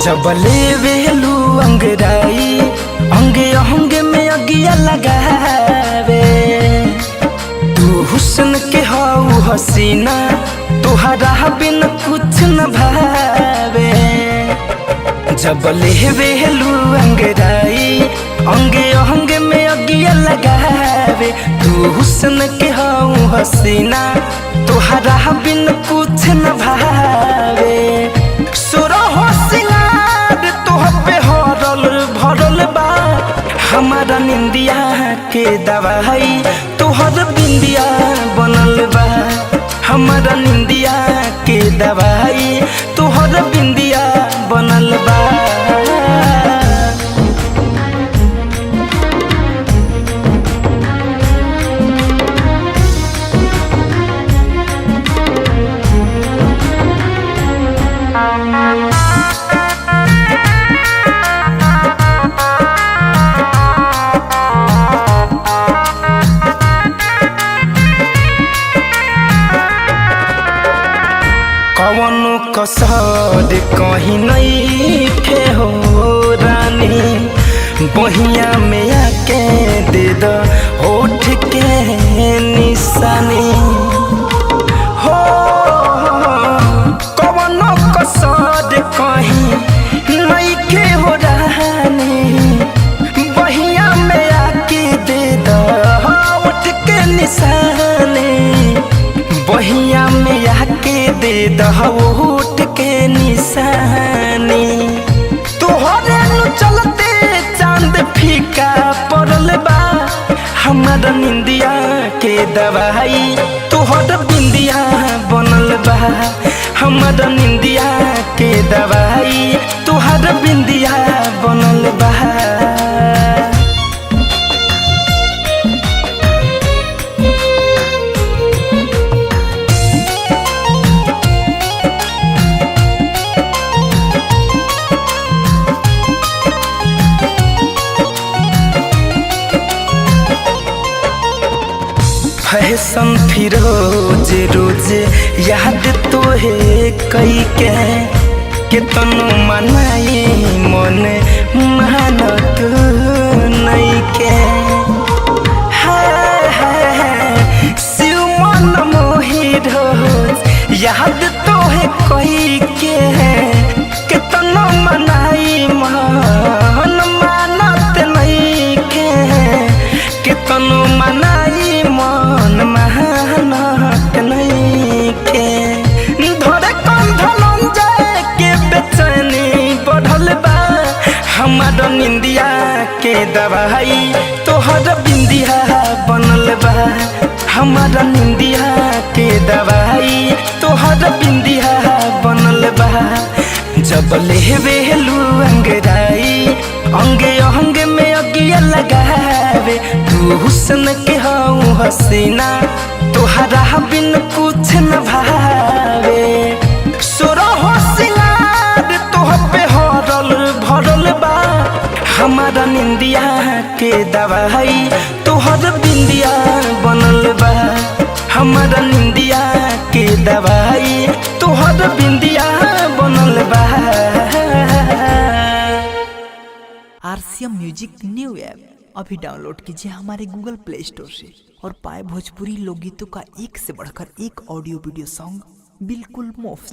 जब लेवेलू अंगराई अंगे अंगे में अगिया लगावे। तू हुस्न के हाउ हसीना तुहरा बिन कुछ न भावे। जब लेवेलू अंगराई अंगे अंगे में अगिया लगावे। तू हुस्न के हाउ हसीना तुहरा बिन कुछ न भावे। सुरहो सिंगार तोह पे हरल भरल बा। हमारा निंदिया के दवाई तोहर बिंदिया बनल बा। हमारा निंदिया के दवाई तोहर बिंदिया बनल बा। कवनो कसर कहीं नहीं थे हो रानी। बहिया में आके दे दो होठ के निशानी हो। कवनो कसर कहीं नहीं थे हो रानी। बहिया में आके दे दो होठ के निशानी। बहिया में आके दे दहोट के निशानी। तोहरे नु चलते चांद फीका पड़ल बा। हमारा निंदिया के दवाई तोहर बिंदिया बनल बा। हमारा निंदिया के दवाई तोहर बिंदिया बनल बा। फैशन फिरोज रोज याद तोहे कई के कितनो मनाई मन मानत नहीं के। शिव मन मोहि रोज याद तोहे कई के कितनो मनाई मन मानत नहीं के। कितनो मनाई मन मेहनत नहीं के। धरे कंधन जाए के बेचैनी बढ़ल बा। हमारा निंदिया के दवाई तोहर बिंदिया बनल बा। हमारा निंदिया के दवाई तोहर बिंदिया बनल बा। जब लेवेलू अंगराई अंगे अंगे में अगिया लगावे। तू हुस्न के हाउ हसीना तुहरा बिन कुछ न भावे। सुरहो सिंगार तोह पे हरल भरल बा। हमारा निंदिया के दवाई तोहर बिंदिया बनल बा। हमारा निंदिया के दवाई तोहर बिंदिया बनल बा। आरसीएम म्यूजिक न्यू ऐप अभी डाउनलोड कीजिए हमारे गूगल प्ले स्टोर से और पाए भोजपुरी लोकगीतों का एक से बढ़कर एक ऑडियो वीडियो सॉन्ग बिल्कुल मुफ्त।